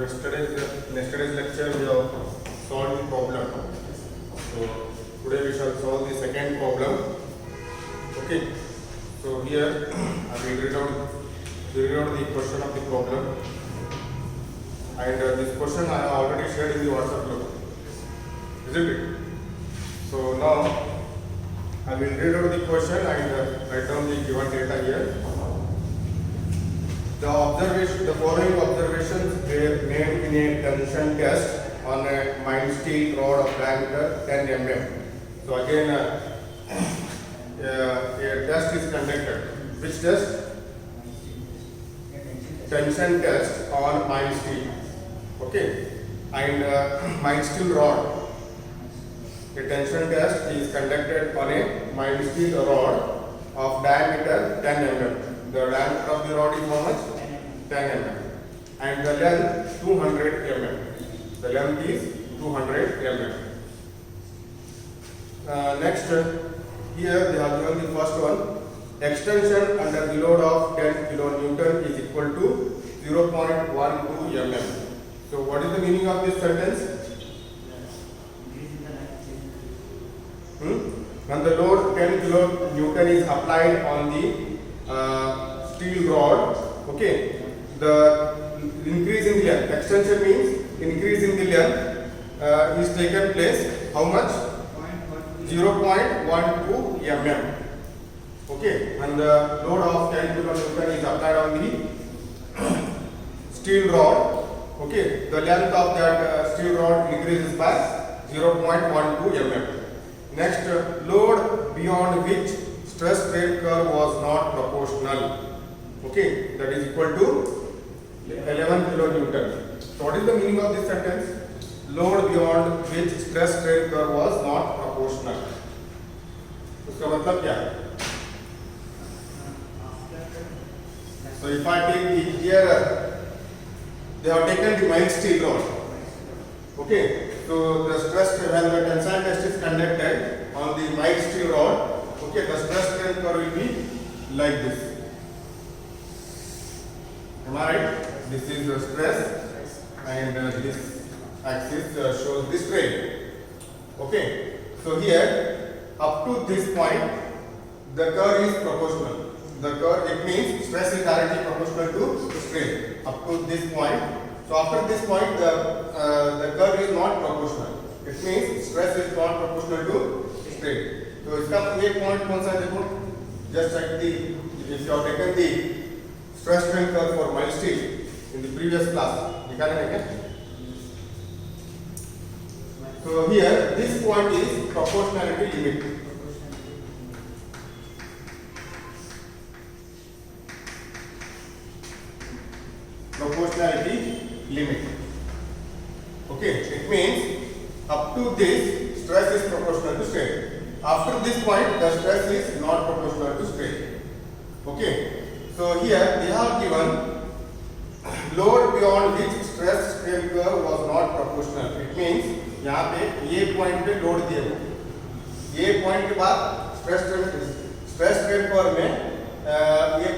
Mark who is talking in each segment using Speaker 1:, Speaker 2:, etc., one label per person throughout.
Speaker 1: in yesterday's lecture we have solved the problem. So today we shall solve the second problem. Okay. So here I will read out the question of the problem, and this question I have already shared in the WhatsApp group, isn't it? So now I will read out the question and write down the given data here. The following observations were made in a tension test on a mild steel rod of diameter 10 mm. So again, a test is conducted. Which test? Tension test on mild steel. Okay, and mild steel rod. A tension test is conducted on a mild steel rod of diameter 10 mm. The diameter of the rod is how much? 10 mm. And the length 200 mm. The length is 200 mm. Next, here they have given the first one. Extension under the load of 10 kN is equal to 0.12 mm. So what is the meaning of this sentence? When the load 10 kN is applied on the steel rod, okay, the increase in the length, extension means increase in the length is taken place, how much? 0.12 mm. Okay, when the load of 10 kN is applied on the steel rod, okay, the length of that steel rod increases by 0.12 mm. Next, load beyond which stress strain curve was not proportional. Okay, that is equal to 11 kN. So what is the meaning of this sentence? Load beyond which stress strain curve was not proportional. उसका मतलब क्या है? So if I take the here, they have taken the mild steel rod. Okay. So the stress, when the tensile test is conducted on the mild steel rod, okay, the stress strain curve will be like this. Am I right? This is the stress, and this axis shows the strain. Okay. So here, up to this point, the curve is proportional. The curve, it means stress is directly proportional to strain. Up to this point. So after this point, the curve is not proportional. It means stress is not proportional to strain. So इसका एक point कौन सा देखो? Just check the, if you have taken the stress strain curve for mild steel in the previous class, निकाले हैं क्या? So here this point is proportionality limit. Proportionality limit. Okay, it means up to this stress is proportional to strain. After this point, the stress is not proportional to strain. Okay, so here they have given load beyond which stress strain curve was not proportional. It means यहाँ पे ये point पे load दिए हुए, ये point के बाद stress strain curve में ये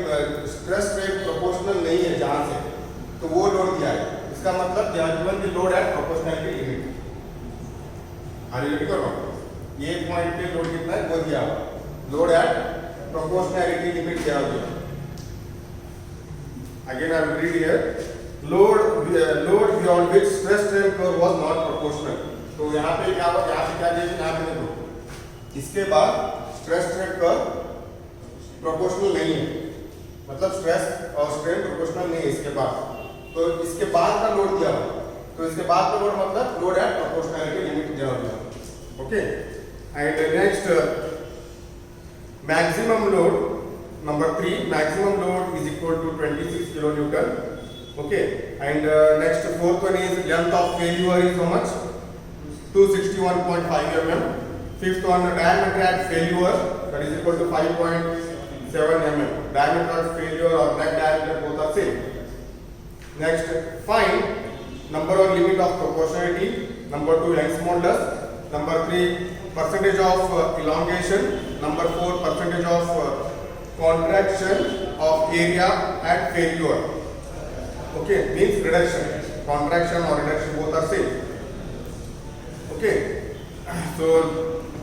Speaker 1: stress strain proportional नहीं है जहाँ से, तो वो लोड दिया है. इसका मतलब they are given the load at proportionality limit. आगे रेडी करो. ये पॉइंट पे लोड कितना है वो दिया हुआ. लोड एट प्रोपोर्शनैलिटी लिमिट दिया हुआ. Again I will read here. Load beyond which stress strain curve was not proportional. तो यहाँ पे क्या हुआ? यहाँ पे क्या दिया? यहाँ पे देखो. इसके बाद stress strain curve proportional नहीं है. मतलब stress और strain proportional नहीं है इसके बाद. तो इसके बाद का लोड दिया हुआ. तो इसके बाद का लोड मतलब लोड एट प्रोपोर्शनैलिटी लिमिट दिया हुआ. Okay, and next maximum load number 3, maximum load is equal to 26 kN. Okay, and next fourth one is length of failure is how much? 261.5 mm. Fifth one diameter at failure that is equal to 5.7 mm. Diameter at failure और net diameter both are same. Next, find number or limit of proportionality. Number 2, Young's modulus. Number 3, percentage of elongation. Number 4, percentage of contraction of area at failure. Okay, means reduction. Contraction or reduction both are same. Okay. So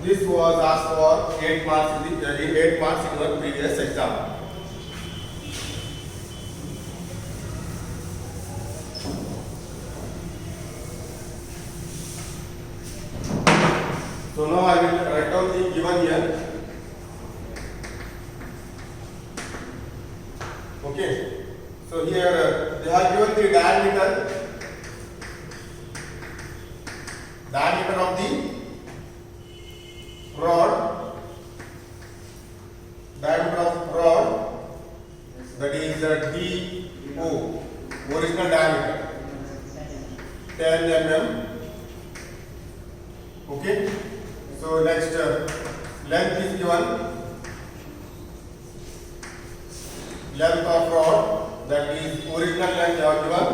Speaker 1: this was asked for 8 marks in your previous exam. So now I will write down the given here. Okay. So here they have given the diameter of the rod, that is DO, original diameter 10 mm. Okay. So next length is given, length of rod, that is original length they are given,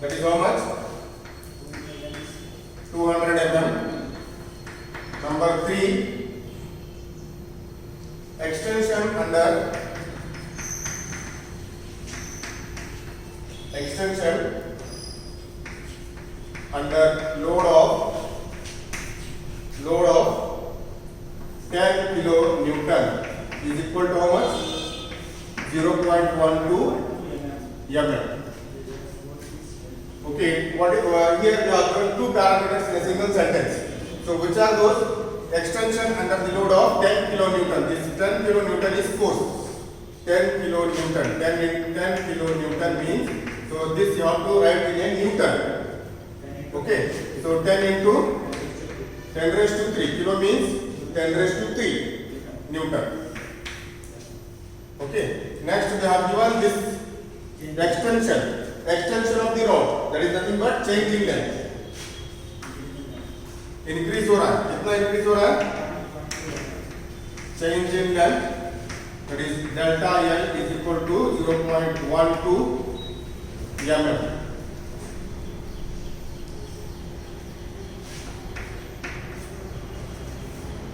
Speaker 1: that is how much? 200 mm. Number 3, extension under load of 10 kilonewton is equal to how much? 0.12 mm. Okay, what here we have given two parameters in a single sentence. So which are those? Extension under the load of 10 kilonewton. This 10 kilonewton is force. 10 kilonewton. 10 kilonewton means, so this you have to write in a newton. Okay, so 10 into 10 raised to 3. Kilo means 10 raised to 3 newton. Okay, next they have given this extension of the rod, that is nothing but change in length. Increase हो रहा है, कितना increase हो रहा है? Change in length, that is delta L is equal to 0.12 mm.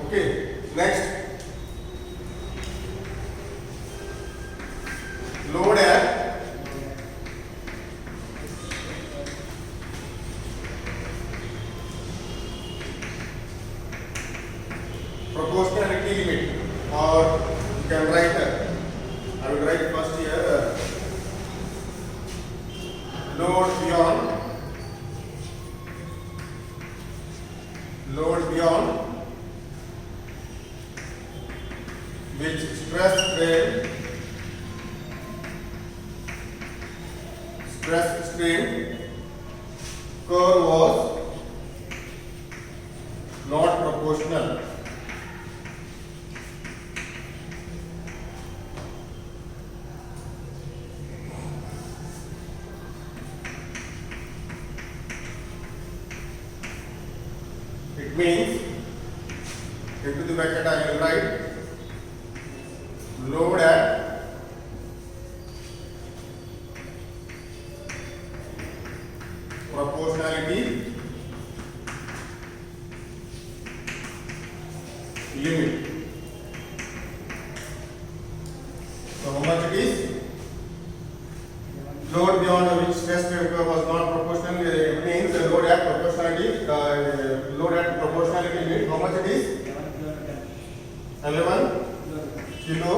Speaker 1: Okay, next load at proportionality limit, or you can write I will write first here load beyond which stress strain curve was not proportional. It means into the bracket I will write load at proportionality limit. So how much it is? Load beyond which stress curve was not proportional, it means the load at proportionality limit. How much it is? 11 kilo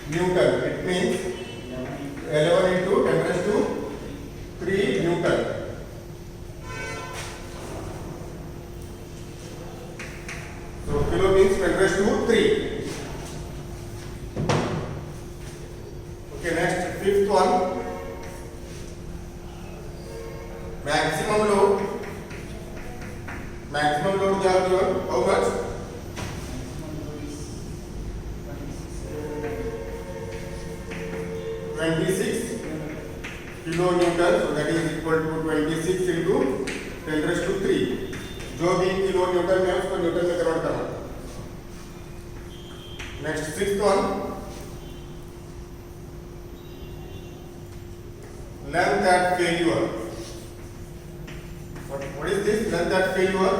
Speaker 1: Newton. It means 11 into 10 raised to 3 Newton. So kilo means 10 raised to 3. Okay, next fifth one. Maximum load they have given how much? 26 kilonewton, so that is equal to 26 into 10 raised to 3. जो भी kilonewton में है उसको Newton में convert करना. Next sixth one, length at failure. What is this? Length at failure?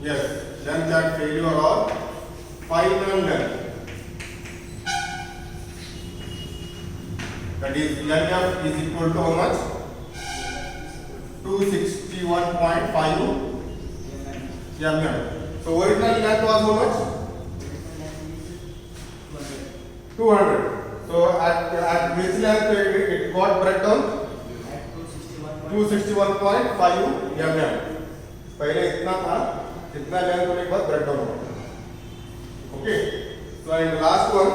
Speaker 1: Yes, length at failure or final length. That is LF is equal to how much? 261.5 mm. So original length was how much? 200. So at which length it got breakdown? 261.5 mm. पहले इतना था, इतना length होने के बाद breakdown हुआ. Okay. So and last one.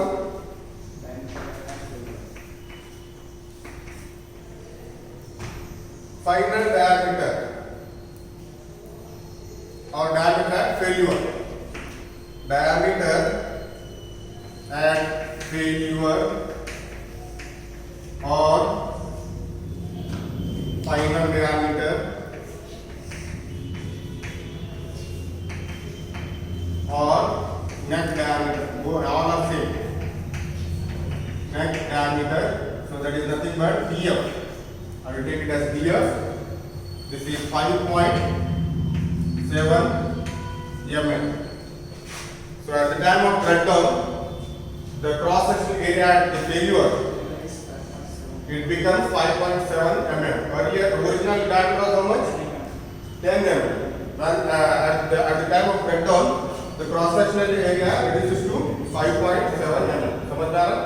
Speaker 1: Final diameter or diameter at failure. Diameter at failure or final diameter or neck diameter. All are same. Neck diameter. So that is nothing but DF. I will take it as DF. This is 5.7 mm. So at the time of breakdown, the cross-sectional area at the failure, it becomes 5.7 mm. Earlier, original diameter was how much? 10 mm. When at the time of breakdown, the cross-sectional area reduces to 5.7 mm. समझ में आ रहा?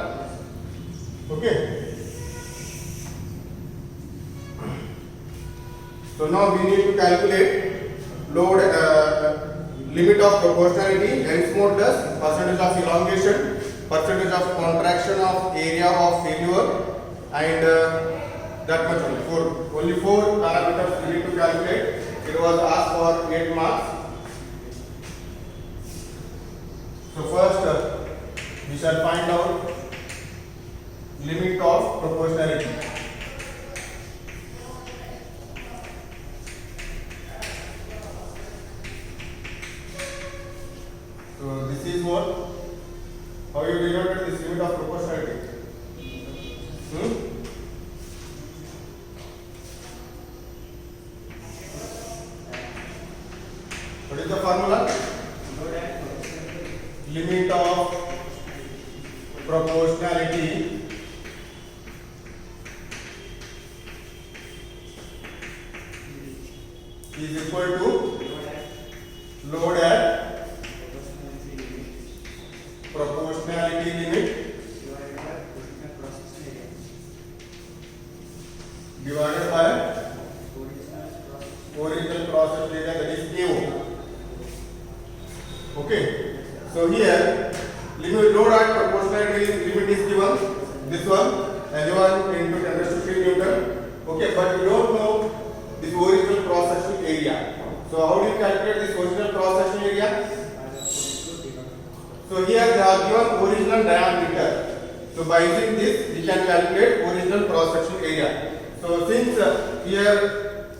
Speaker 1: Okay. So now we need to calculate load limit of proportionality, Young's modulus, percentage of elongation, percentage of contraction of area of failure, and that much only. Only four parameters we need to calculate. It was asked for 8 marks. So first we shall find out limit of proportionality. So this is what, how you denoted this limit of proportionality. What is the formula? Limit of proportionality is equal to load at proportionality limit divided by original cross-sectional area, that is AO. Okay. So here limit load at proportionality limit is given, this one L1 into 10⁻³ Newton. Okay, but you don't know this original cross-sectional area. So how do you calculate this original cross-sectional area? So here they are given original diameter. So by using this we can calculate original cross-sectional area. So since here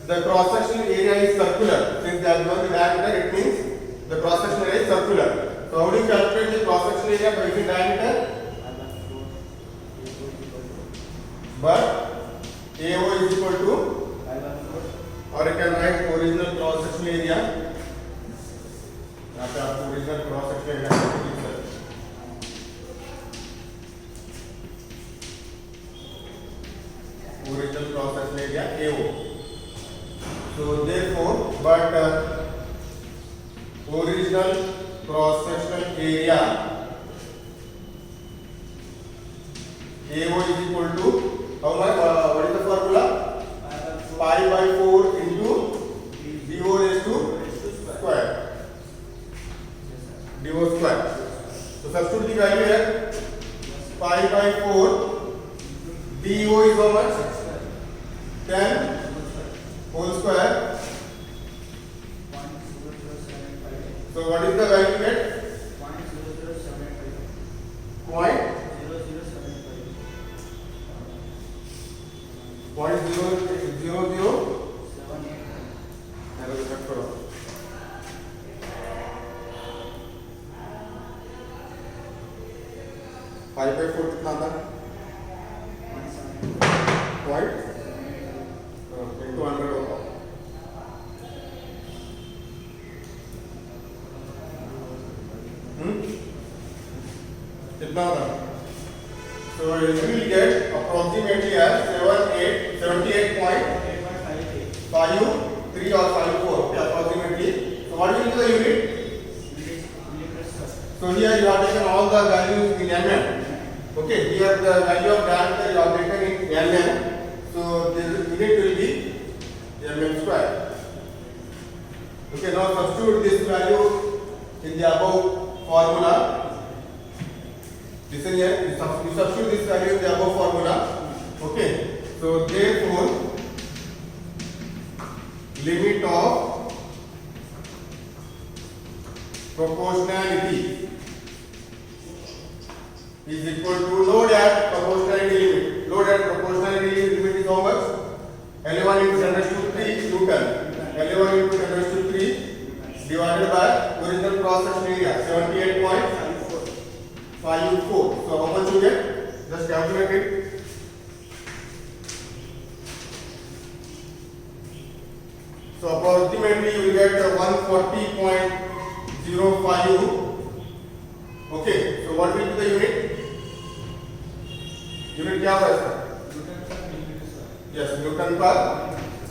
Speaker 1: the cross-sectional area is circular, since they are given the diameter, it means the cross-sectional area is circular. So how do you calculate the cross-sectional area by using diameter? But AO is equal to, or you can write original cross-sectional area. यहाँ पे आपको original cross-sectional area original cross-sectional area AO. So therefore, but original cross-sectional area AO is equal to how much? What is the formula? Pi by 4 into DO raised to square. DO square. So substitute the value here. Pi by 4. DO is how much? 10 whole square. So what is the value get? 5 by 4 कितना था? Point into 100 होगा. कितना था? So you will get approximately as 78.53 or 54, okay, approximately. So what will be the unit? So here you have taken all the values in mm. Okay, here the value of diameter you have taken in mm. So the unit will be mm square. Okay, now substitute this value in the above formula. Listen here, you substitute this value in the above formula. Okay, so therefore limit of proportionality is equal to load at proportionality limit. Load at proportionality limit is how much? L1 into 10 raised to 3 Newton. L1 into 10 raised to 3 divided by original cross section area 78.54. So how much you get? Just calculate it. So approximately you will get 140.05. Okay, so what will be the unit? Unit क्या होगा इसका? Yes, Newton per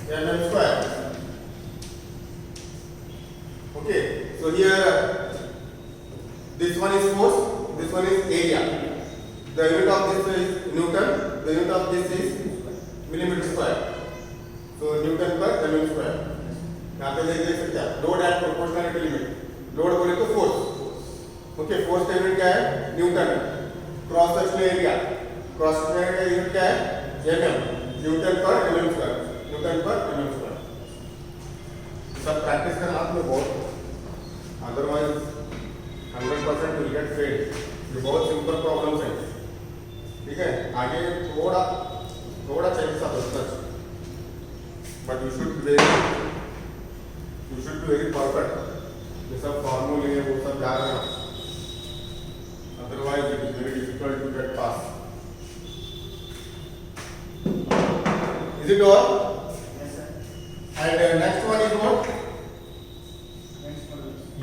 Speaker 1: mm square. Okay, so here this one is force, this one is area. The unit of this is Newton, the unit of this is millimeter square. So Newton per mm square. यहाँ पे देख सकते हैं load at proportionality limit. Load बोले तो force. Okay, force का unit क्या है? Newton. Cross sectional area, cross sectional area का यूनिट क्या है? mm. न्यूटन पर mm स्क्वायर. न्यूटन पर mm स्क्वायर. सब प्रैक्टिस करना आपने बहुत, अदरवाइज 100% विल गेट फेल. ये बहुत सिंपल प्रॉब्लम्स हैं. ठीक है, आगे थोड़ा चेंज सा होता है, but you should be very perfect. ये सब फॉर्मूले वो सब जा रहे हैं, otherwise it is very difficult to get pass. Is it all?
Speaker 2: Yes, sir.
Speaker 1: And next one is what?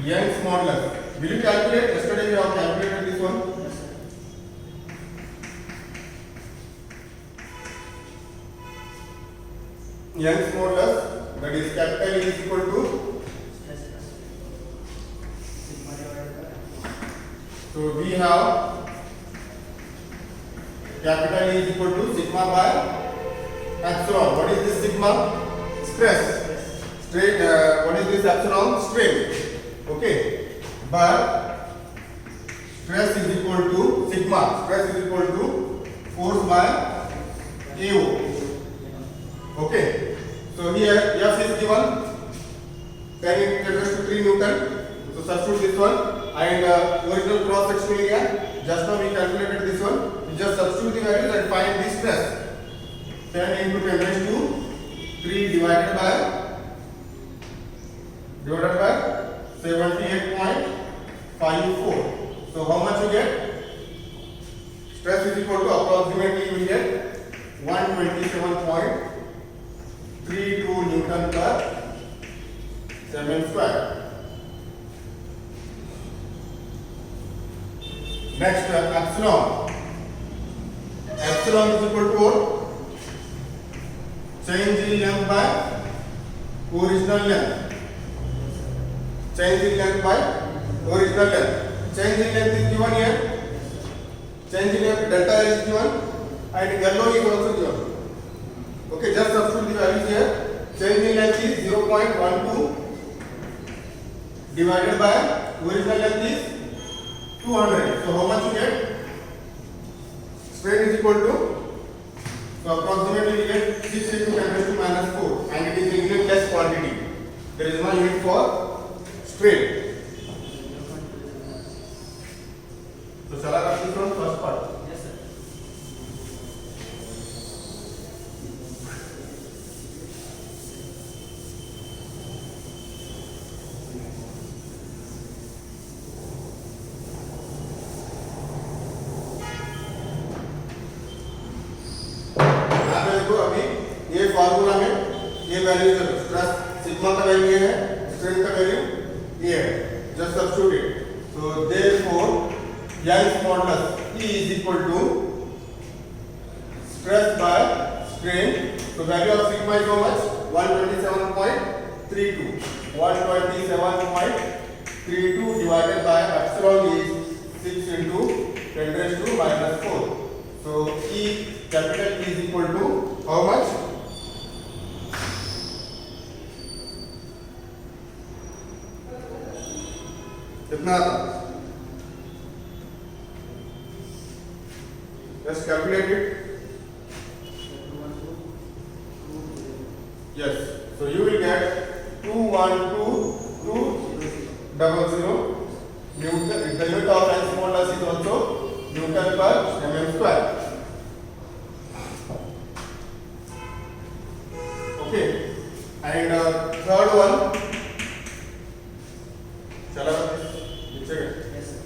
Speaker 1: Young's modulus. Will you calculate? Yesterday we have calculated this one.
Speaker 2: Yes, sir.
Speaker 1: Young's modulus, that is capital E is equal to.
Speaker 2: Stress plus sigma divided by.
Speaker 1: So we have capital E is equal to sigma by epsilon. What is this sigma? Stress. Strain. What is this epsilon? Strain. Okay. But stress is equal to sigma. Stress is equal to force by AO. Okay. So here F is given 10 into 10 to 3 Newton. So substitute this one and original cross section area. Just now we calculated this one. We just substitute the values and find the stress. 10 into 10 raised to 3 divided by 78.54. So how much you get? Stress is equal to approximately you will get 127.32 Newton per mm square. Next epsilon. Epsilon is equal to what? Change in length by original length. Change in length by original length. Change in length is given here. Change in length delta is given and yellow is also given. Okay, just substitute the values here. Change in length is 0.12 divided by original length is 200. So how much you get? Strain is equal to, so approximately we get 6 into 10 raised to minus 4 and it is in less quantity. There is no unit for strain. So shall I continue from first part?
Speaker 2: Yes, sir.
Speaker 1: ये formula में ये value stress sigma का value है, strain का value ये है. Just substitute it. So therefore Young's modulus E is equal to stress by strain. So value of sigma is how much? 127.32. 127.32 divided by epsilon is 6 into 10 raised to minus 4. So E capital E is equal to how much? कितना आता? Just calculate it. Yes. So you will get 212,200. Newton. The unit of Young's modulus is also Newton per mm square. Okay. And third one. चला नीचे गए.
Speaker 2: Yes, sir.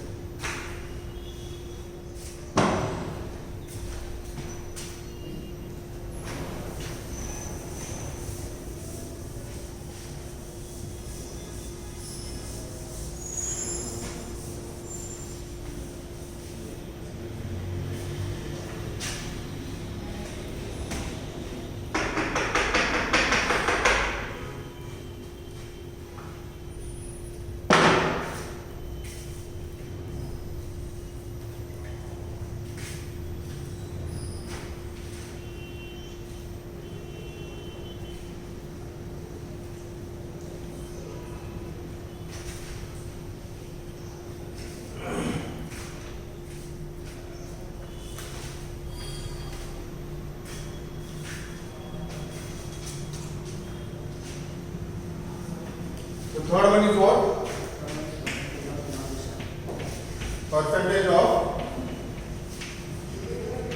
Speaker 1: The third one is what? Percentage of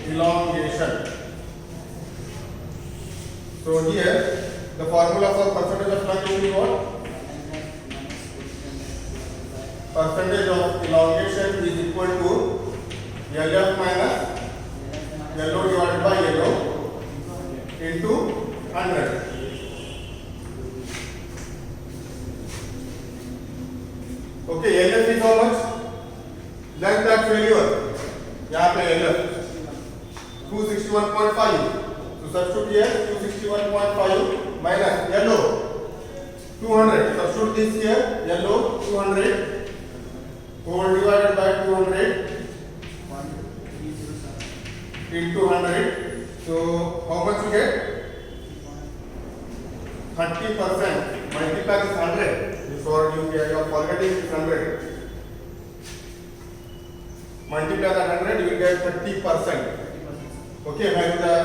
Speaker 1: elongation. So here the formula for percentage of elongation is what? Percentage of elongation is equal to LF minus yellow divided by yellow into 100. Okay, LF is how much? Length at failure. यहाँ पे LF 261.5. So substitute here 261.5 minus yellow 200. Substitute this here yellow 200 whole divided by 200 into 100. So how much you get? 30%. Multiply this 100. Before you are forgetting this 100. Multiply that 100, you will get 30%. Okay, when the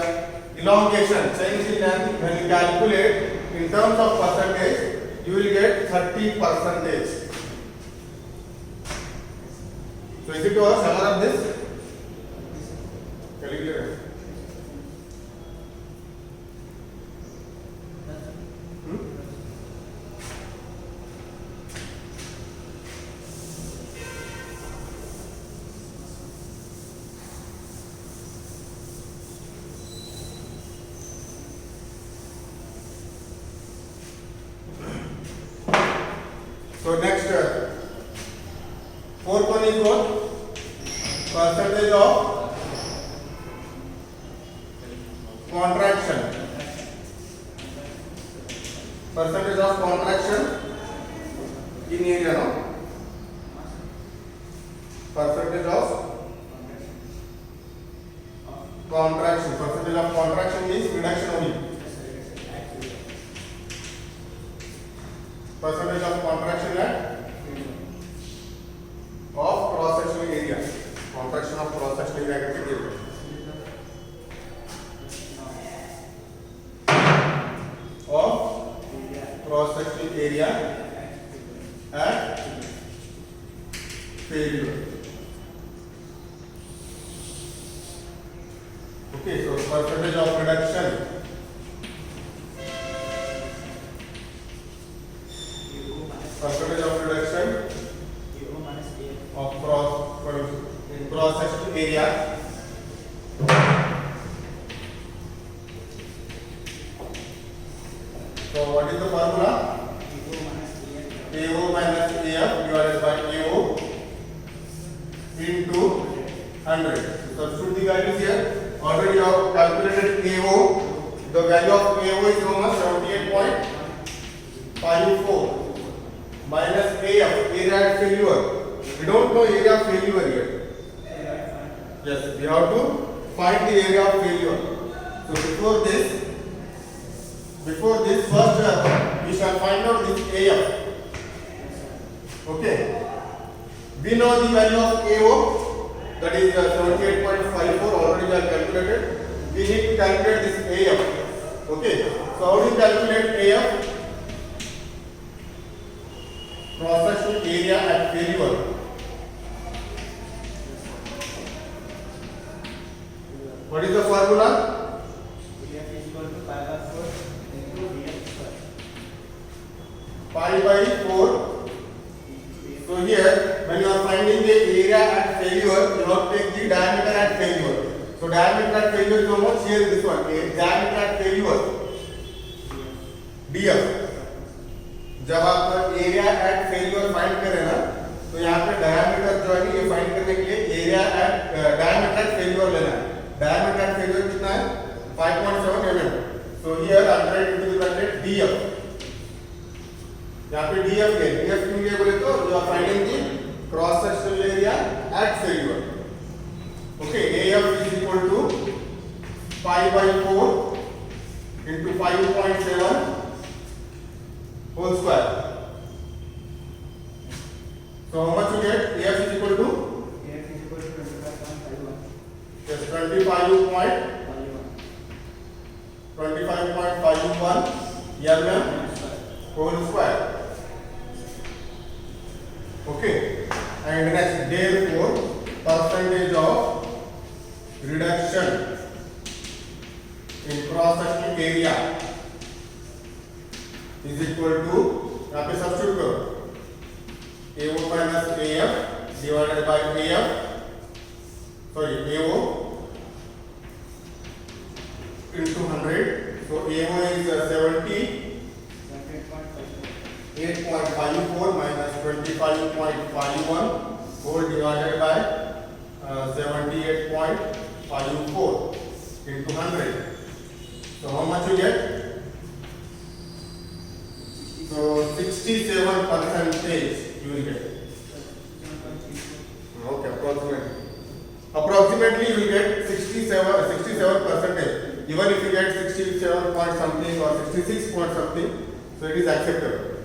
Speaker 1: elongation change in length, when you calculate in terms of percentage, you will get 30%. So is it your summary of this? Calculate. So next, fourth one is what? Percentage of contraction. Percentage of contraction in area, no? Percentage of contraction. Percentage of contraction means reduction only. Percentage of contraction at of cross sectional area. Contraction of cross sectional area करके दिए हुए. Of cross sectional area at failure. Okay, so percentage of reduction. Percentage of reduction of cross sectional area so what is the formula? AO minus AF divided by AO into 100. So substitute the values here. already you have calculated AO. The value of AO is how much? 78.54 minus AF, area at failure. We don't know area of failure yet. Yes, we have to find the area of failure. So before this first we shall find out this AF. Okay. We know the value of AO, that is 78.54, already we have calculated. We need to calculate this AF. Okay. So how do you calculate AF? Cross-sectional area at failure. What is the formula?
Speaker 2: AF is equal to pi by 4 into df square.
Speaker 1: Pi by 4. So here, when you are finding the area at failure, you have to take the diameter at failure. So diameter at failure is how much? Here this one. Diameter at failure, df. जब आप area at failure find करें ना, तो यहाँ पे diameter जो है ये फाइंड करने के लिए area at diameter at failure लेना है. डायमीटर एट फेल्यूर कितना है? 5.7 mm. So here 100 into the bracket df. यहाँ पे df है. df क्यों है बोले तो you are finding the cross sectional area at failure. Okay, AF is equal to pi by 4 into 5.7 whole square. So how much you get? AF is equal to?
Speaker 2: AF is equal to 25.51.
Speaker 1: Yes, 25.51 mm whole square. Okay. And next, therefore, percentage of reduction in cross-sectional area is equal to, यहाँ पे substitute करो, AO minus AF divided by AF, sorry, AO into 100. So AO is 78.54 minus 25.51 whole divided by 78.54 into 100. So how much you get? So 67% you will get. Okay, approximately you will get 67%. Even if you get 67 point something or 66 point something, so it is acceptable.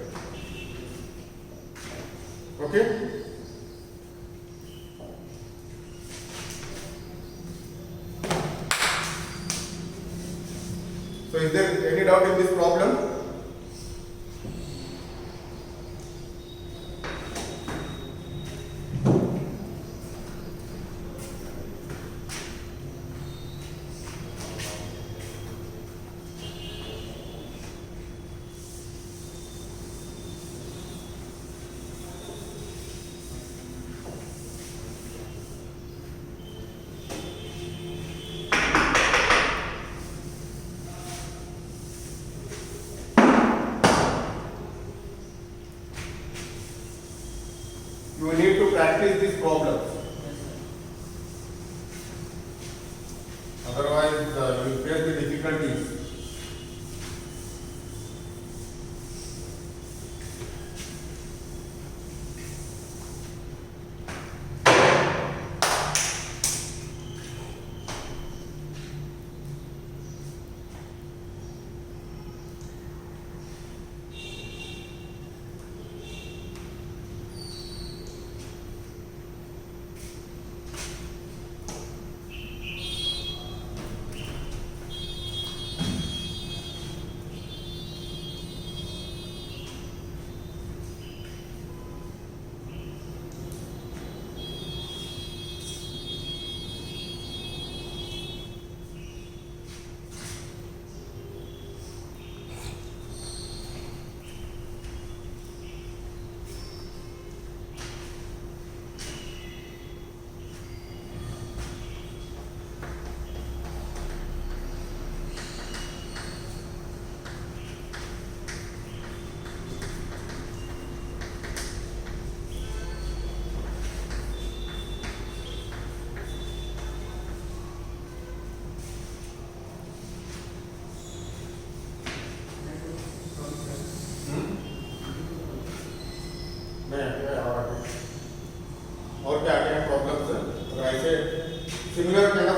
Speaker 1: Okay. So is there any doubt in this problem? You need to practice these problems. Otherwise, you will face the difficulties.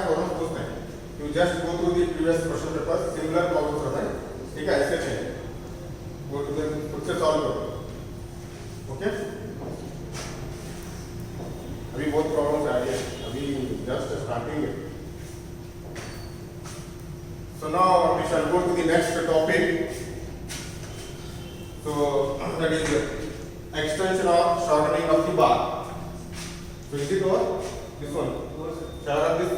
Speaker 1: Problem पूछते हैं, you just go through the previous question paper, similar problems रहते हैं, ठीक है, ऐसे चाहिए वो खुद से सॉल्व करो, ओके। अभी बहुत प्रॉब्लम्स आ रही है, अभी जस्ट स्टार्टिंग है। So now we shall go to the next topic. So that is extension or shortening of the bar. So is it over? This one. Shall I have this?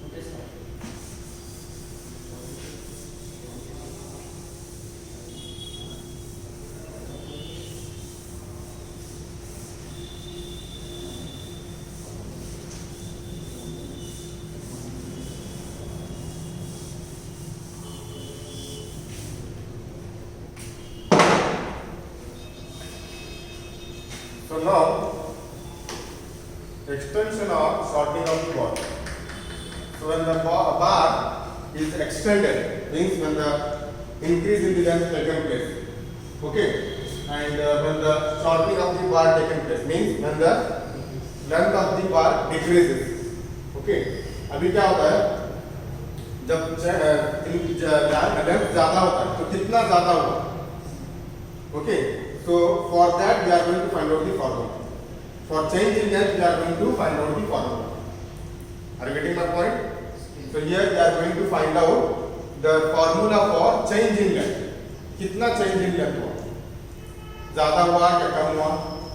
Speaker 2: Okay, sir.
Speaker 1: So now extension or shortening of the bar. So when the bar is extended, means when the increase in the length taken place, okay, and when the shortening of the bar taken place, means when the length of the bar decreases, okay। अभी क्या होता है, जब length ज्यादा होता है तो कितना ज्यादा होगा, okay। So for that we are going to find out the formula. For change in length we are going to find out the formula. Are you getting my point? So here we are going to find out the formula for change in length. कितना change in length हुआ, ज़्यादा हुआ क्या कम हुआ,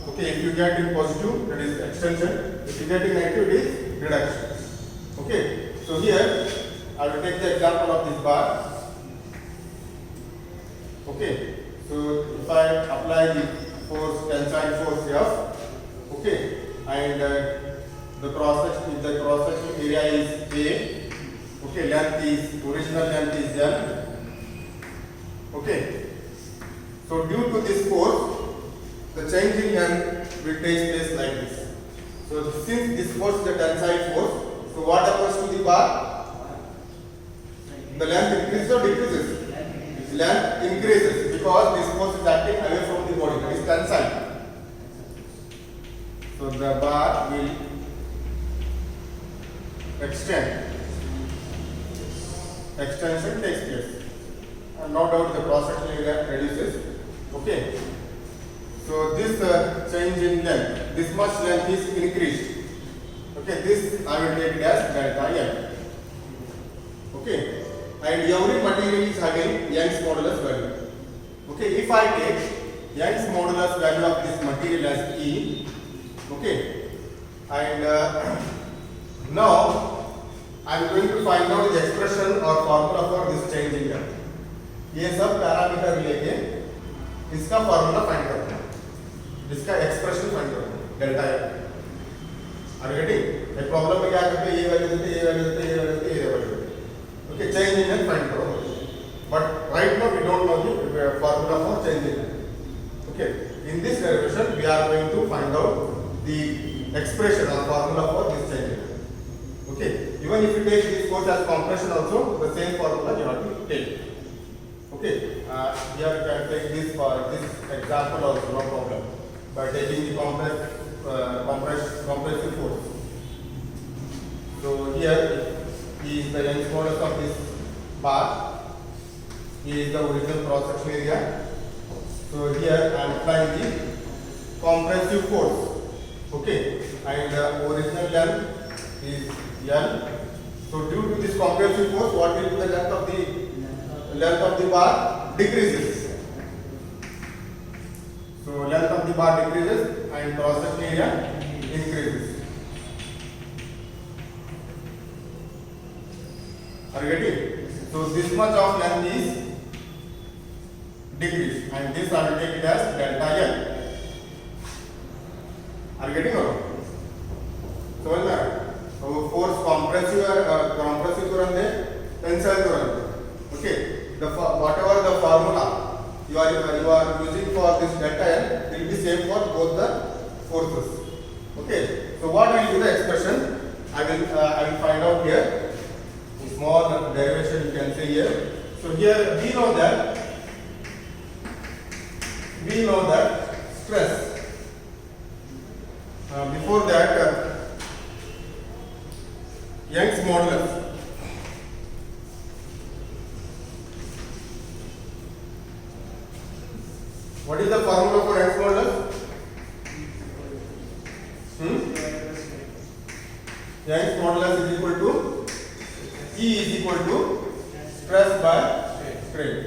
Speaker 1: okay। If you get in positive that is extension, if you get in negative it is reduction, okay। So here I will take the example of this bar, okay। So if I apply the force, tensile force F, okay, and the cross section area is A, okay, length is, original length is L, okay। So due to this force, the change in length will take place like this. So since this force is the tensile force, so what happens to the bar? The length increases or decreases? Length increases because this force is acting away from the body, that is tensile. So the bar will extend. Extension takes place. And no doubt the cross sectional area reduces. Okay. So this change in length, this much length is increased. Okay, this I will take it as delta L. Okay. And every material is having Young's modulus value. Okay, if I take Young's modulus value of this material as E, okay, and now I am going to find out the expression or formula for this change in length. ये सब parameter लेके इसका formula find करते हैं, इसका expression find करते हैं, delta L. Are getting? एक प्रॉब्लम में क्या करते हैं, ये वैल्यू देते, ये वैल्यू देते, ये वैल्यू देते, ये वैल्यू देते, okay, change in length find करो, but right now we don't know the formula for change in length, okay। In this derivation we are going to find out the expression or formula for this change in length, okay। Even if you take this course as compression also, the same formula you have to take, okay। Here you can take this for this example also, no problem, by taking the compressive force. So here is the Young's modulus of this bar, here is the original cross section area. So here I am applying the compressive force, okay, and the original length is L. So due to this compressive force, what will be the length of the bar decreases. So length of the bar decreases and cross section area increases. Are you getting? So this much of length is decreased, and this I will take it as delta L. Are you getting or not? So समझ में आया? तो force compressive तुरंत है, tensile तुरंत है. Okay. Whatever the formula you are using for this delta L will be same for both the forces. Okay. So what will be the expression? I will find out here. A small derivation you can say here. So here we know that stress. Before that Young's modulus. What is the formula for Young's modulus? Young's modulus is equal to E is equal to stress by strain.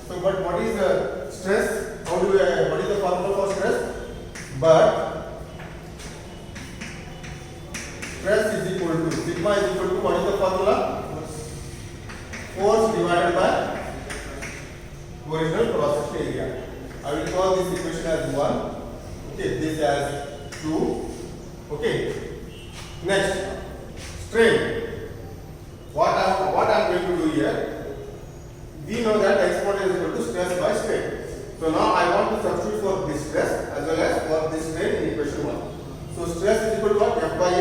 Speaker 1: So, but what is the stress? How do we? What is the formula for stress? But stress is equal to sigma is equal to what is the formula? Force divided by original cross section area. I will call this equation as 1. Okay, this as 2. Okay. Next, strain. What I am going to do here? We know that exponent is equal to stress by strain. So now I want to substitute for this stress as well as for this strain in equation 1. So stress is equal to what? F by A.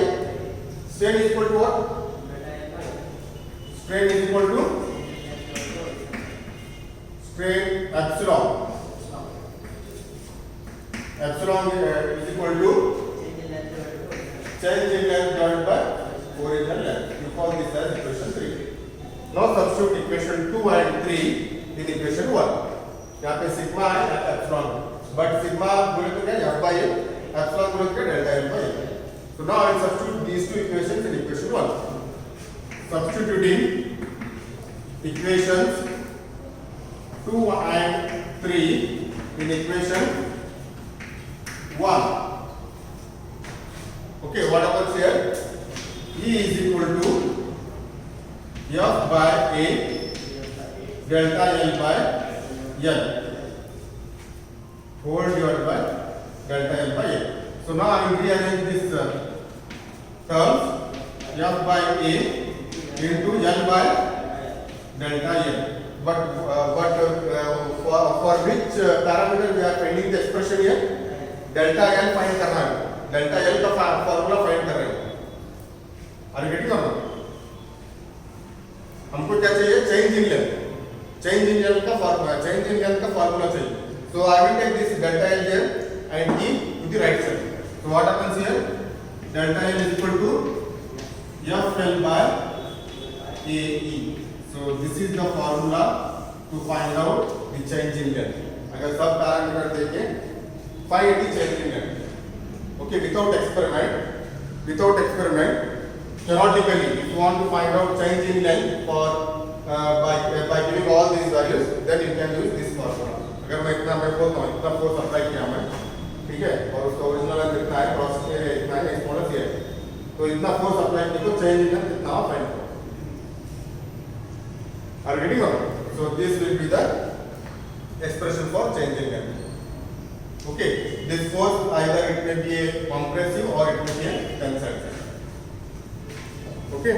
Speaker 1: Strain is equal to what? Strain is equal to strain epsilon. Epsilon is equal to change in length divided by original length. You call this as equation 3. Now substitute equation 2 and 3 in equation 1. यहाँ पे sigma है epsilon, but sigma बोले तो क्या F by A, epsilon बोले तो क्या delta L by A. So now I will substitute these two equations in equation 1. Substituting equations 2 and 3 in equation 1. Okay, what happens here? E is equal to F by A delta L by L whole divided by delta L by A. So now I will rearrange this terms F by A into L by delta L. But for which parameter we are finding the expression here? Delta L find करना है. Delta L का formula find कर रहे हैं. Are you getting or not? हमको क्या चाहिए? Change in length. Change in length का फॉर्मूला. चेंज इन लेंथ का फॉर्मूला चाहिए. So I will take this delta L here and E to the right side. So what happens here? Delta L is equal to FL by AE. So this is the formula to find out the change in length. अगर सब parameter देखें, find the change in length. Okay, without experiment, theoretically, if you want to find out change in length for by giving all these values, then you can use this formula. अगर मैं इतना बोलता हूँ, इतना force apply किया मैं, ठीक है, और उसका ओरिजिनल लेंथ इतना है, क्रॉस एरिया इतना है, एक्सपोनेंस ये है, तो इतना फोर्स अप्लाई किया तो चेंज इन लेंथ इतना फाइंड करो. Are you getting it? So this will be the expression for change in length. Okay, this force either it may be a compressive or it may be a tensile. Okay.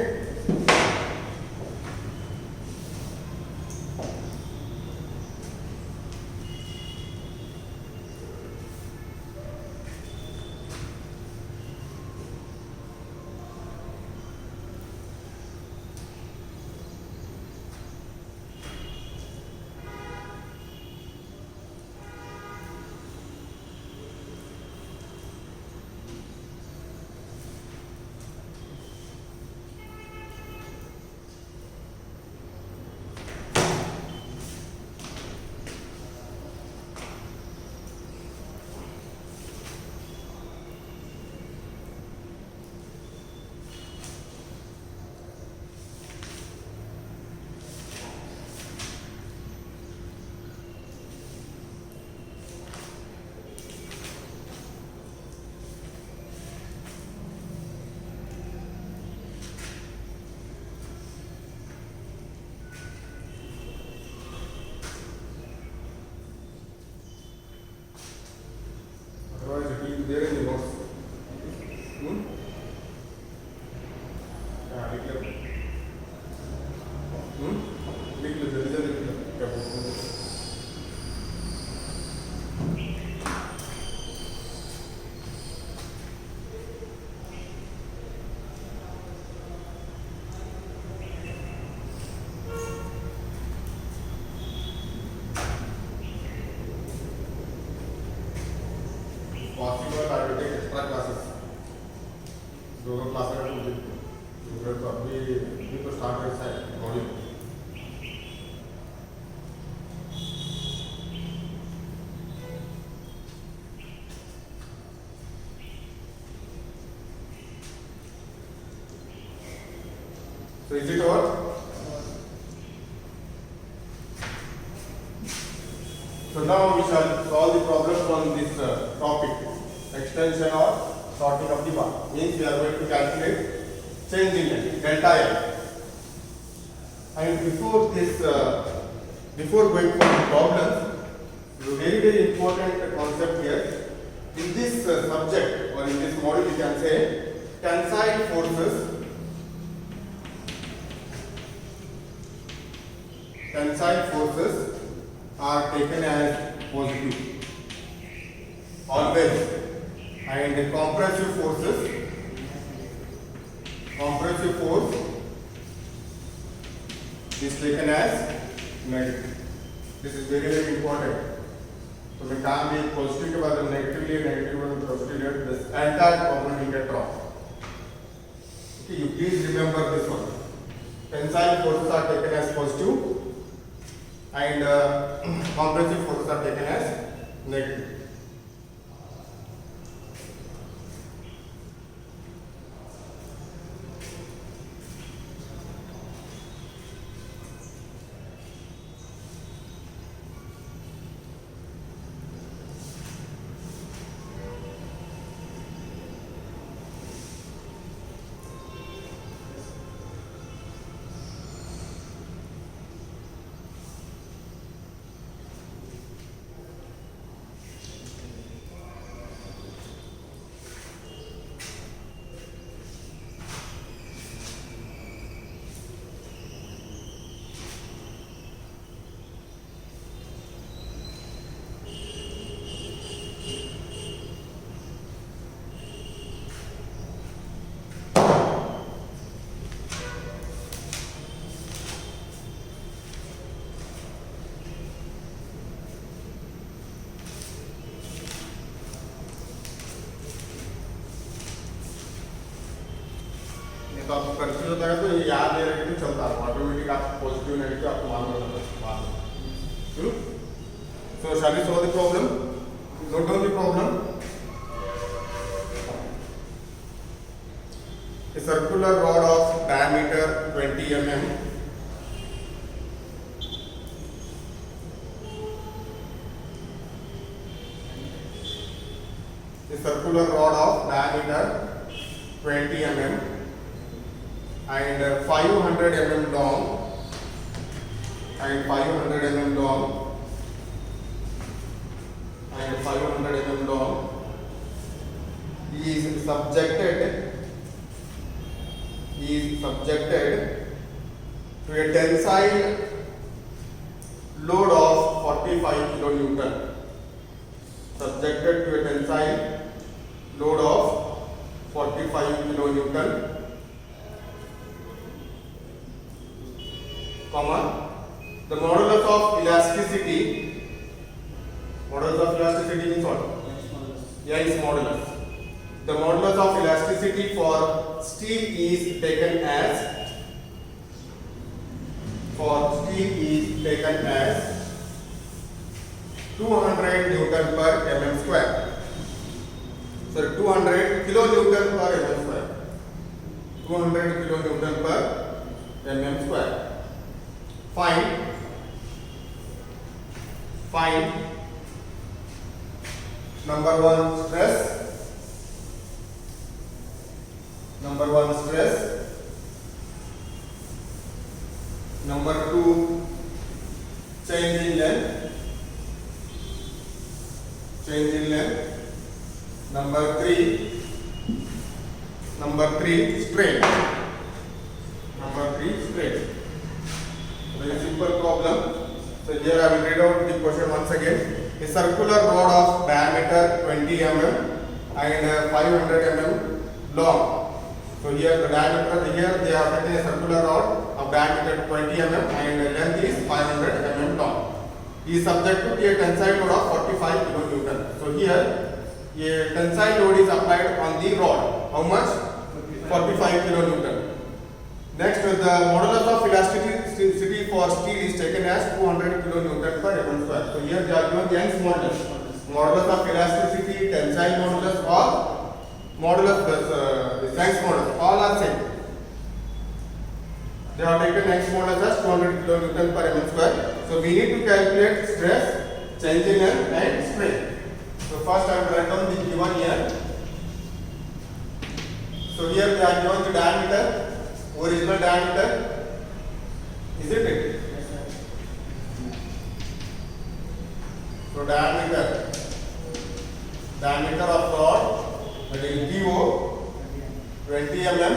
Speaker 1: अभी तो start है module. So is it over? So now we shall solve the problem from this topic, extension or sorting of the bar. Means we are going to calculate change in length, delta L. And before this, before going for the problem, very important concept here. In this subject or in this module, you can say tensile forces. Tensile forces are taken as positive always, and compressive force is taken as negative. This is very important. So we can't be positive about the negatively, negative and positive. This entire component will get dropped. Okay, you please remember this one. Tensile forces are taken as positive, and compressive forces are taken as negative. तो आपको confuse होता है तो ये याद नहीं रखें तो चलता है ऑटोमेटिक आप पॉजिटिव नेगेटिव आपको मालूम हो जाता है. So shall we solve the problem? Note down the problem. A circular rod of diameter 20 mm and 500 mm long and 500 mm long and 500 mm long is subjected to a tensile load of 45 kilonewton. Subjected to a tensile load of 45 kilonewton, comma, the modulus of elasticity means what? Young's modulus. The modulus of elasticity for steel is taken as 200 Newton per mm square. So 200 kilonewton per mm square. 200 kilonewton per mm square. Find number one stress. Number two, change in length. Number three, strain. Very simple problem. So here I will read out the question once again. A circular rod of diameter 20 mm and 500 mm long. So here the diameter, here they are taking a circular rod of diameter 20 mm and length is 500 mm long. He is subjected to a tensile load of 45 kilonewton. So here a tensile load is applied on the rod. How much? 45 kilonewton. Next, the modulus of elasticity for steel is taken as 200 kilonewton per mm square. So here they are given Young's modulus. Modulus of elasticity, tensile modulus, or modulus plus Young's modulus, all are same. They are taken Young's modulus as 200 kilonewton per mm square. So we need to calculate stress, change in length, and strain. So first I will write down the given here. So here they are given the diameter, original diameter, isn't it?
Speaker 2: Yes, sir.
Speaker 1: So diameter of rod, that is DO, 20 mm.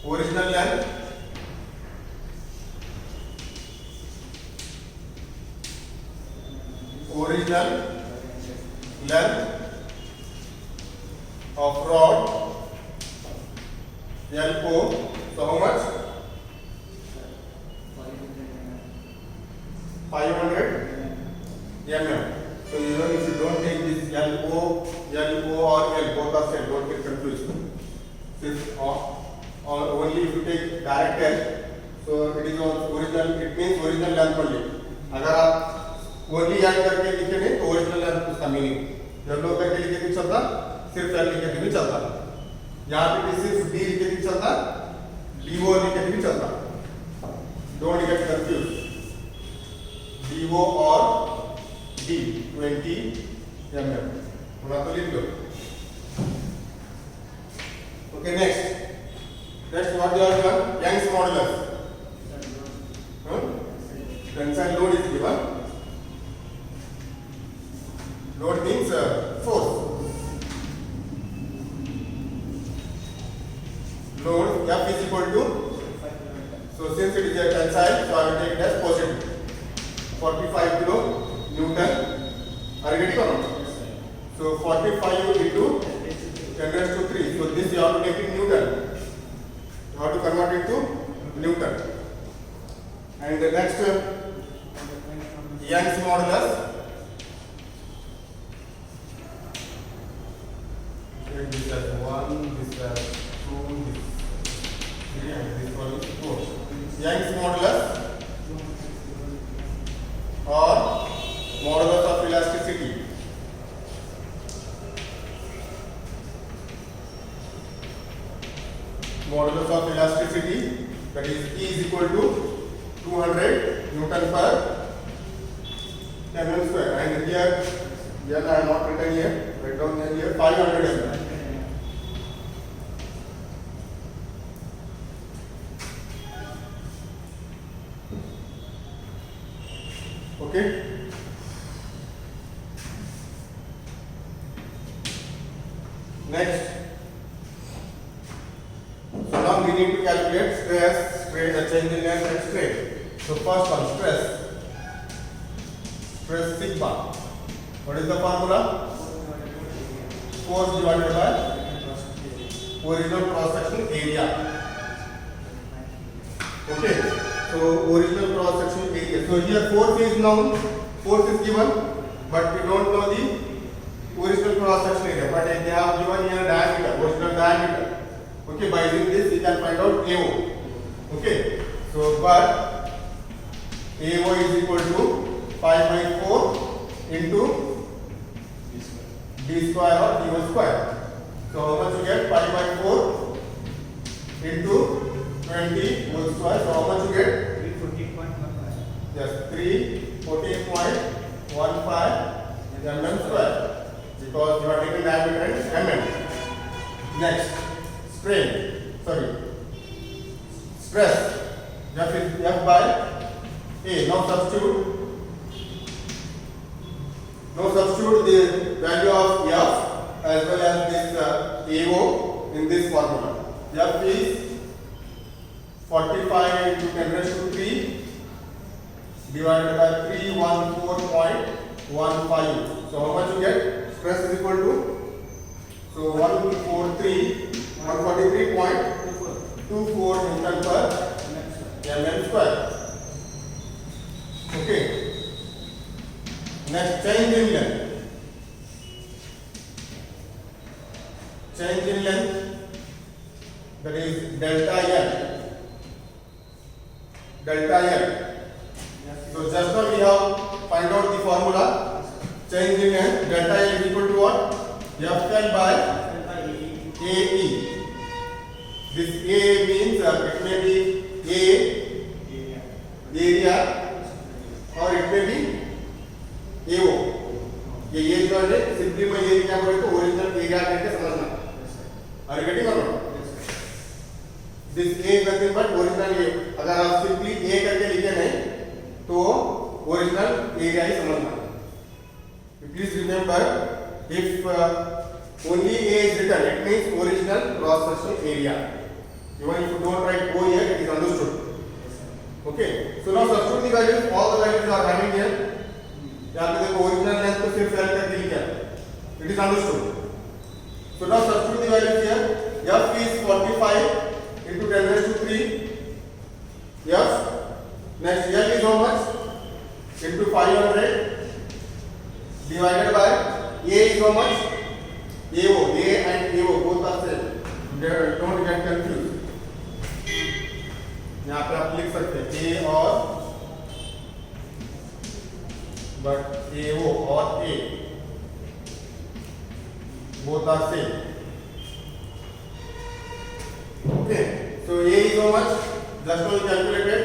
Speaker 1: Original length, of rod, LO. So how much? 500 mm. So even if you don't take this LO or L, both are same, don't get confused. Since only if you take direct L, so it is original, it means original length only. अगर आप only add करके लिखे नहीं तो original length उसका meaning, जब लोग करके लिखे नहीं चलता, सिर्फ एल लिखे नहीं चलता, यहाँ पे भी सिर्फ डी लिखे नहीं चलता, डीओ लिखे नहीं चलता, डोंट गेट कंफ्यूज, डीओ और डी 20 mm होना तो लिख लो. Okay, next what you have done? Young's modulus. Tensile load is given. Load means force. Load F is equal to, so since it is a tensile, so I will take it as positive. 45 kilo Newton. Are you getting or not? So 45 into 10 raised to 3. So this you have to take in Newton. You have to convert it to Newton. And the next Young's modulus. This as 1, this as 2, this 3, and this one is 4. Young's modulus or modulus of elasticity. Modulus of elasticity, that is E is equal to 200 Newton per mm square. And here I have not written here, write down here 500 mm. Okay. Next. So now we need to calculate stress, strain, change in length and strain. So first one, stress sigma. What is the formula? Force divided by original cross section area. Okay. So original cross section area. So here force is known, force is given, but we don't know the original cross section area. But they have given here diameter, original diameter. Okay, by using this we can find out AO. Okay, so but AO is equal to 5/4 into D square or D1 square. So how much you get? 5/4 into 20 whole square. So how much you get?
Speaker 2: 314.15.
Speaker 1: Yes, 314.15 mm square, because you are taking diameter and mm. Next, stress, F is F by A. Now substitute the value of F as well as this AO in this formula. F is 45 into 10 raised to 3 divided by 314.15. So how much you get? Stress is equal to, so 143.24 Newton per mm square. Okay. Next, change in length. Change in length that is delta L. Delta L. So just now we have find out the formula. Change in L. Delta L is equal to what? FL by AE. This A means it may be A area or it may be AO. ये जो है simply मैं ये क्या बोलूँ तो original area करके समझना। Are you getting or not? This A is nothing but original A. अगर आप सिंपली A करके लिखे नहीं तो ओरिजिनल एरिया ही समझना। Please remember, if only A is written, it means original cross-sectional area. Even if you don't write O here, it is understood. Okay. So now substitute the values. All the values are having here. यहाँ पे देखो original length को सिर्फ L करके लिखा। It is understood. So now substitute the values here. F is 45 into 10 raised to 3. F. Next L is how much? Into 500 divided by A is how much? AO. A and AO both are same. Don't get confused. यहाँ पे आप लिख सकते हैं A और but AO or A both are same. Okay, so A is how much? Just now we calculated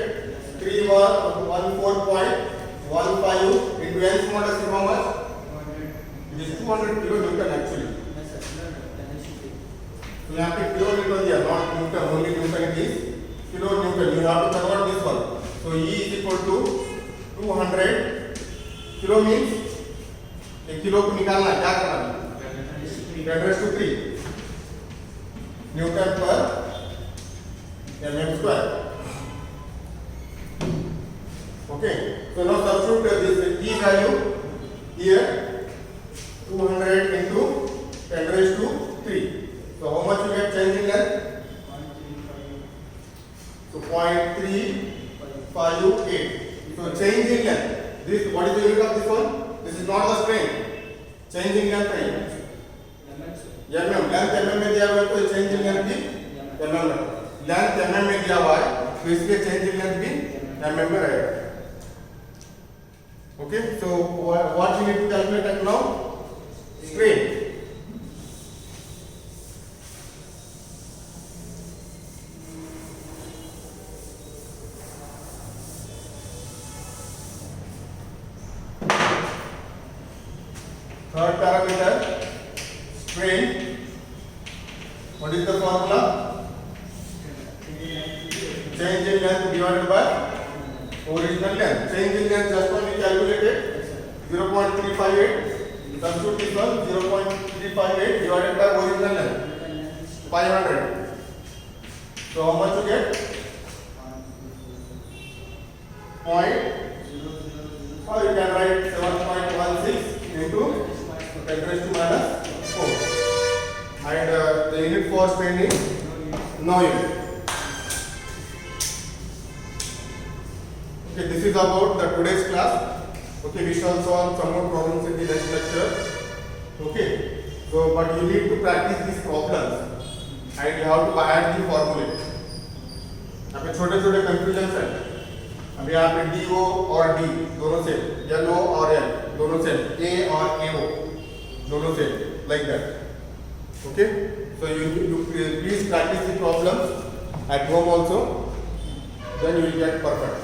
Speaker 1: 314.15 into N modulus is how much? It is 200 kilonewton actually. So यहाँ पे kilonewton दिया, not newton, only newton it is kilonewton. You have to convert this one. So E is equal to 200. Kilo means एक kilo को निकालना क्या करना 10 raised to 3 Newton पर mm square. Okay, so now substitute this E value here 200 into 10 raised to 3. So how much you get change in length? So 0.358. So change in length. This, what is the unit of this one? This is not the strain. Change in length है mm. Length mm में दिया हुआ है तो change in length भी mm में. Length mm में दिया हुआ है तो इसके change in length भी mm में रहेगा. Okay, so what you need to calculate now? Strain. Third parameter, strain. What is the formula? Change in length divided by original length. Change in length just now we calculated 0.358. Substitute this one 0.358 divided by original length 500. So how much you get? Point. Or you can write 7.16 into 10 raised to minus 4. And the unit for strain is no unit. Okay, this is about the today's class. Okay, we shall solve some more problems in the next lecture. Okay, so but you need to practice these problems and you have to add the formula. यहाँ पे छोटे-छोटे confusions हैं. अभी यहाँ पे DO और D दोनों से, LO और L दोनों से, A और AO दोनों से, like that. Okay, so you please practice the problems at home also, then you will get perfect.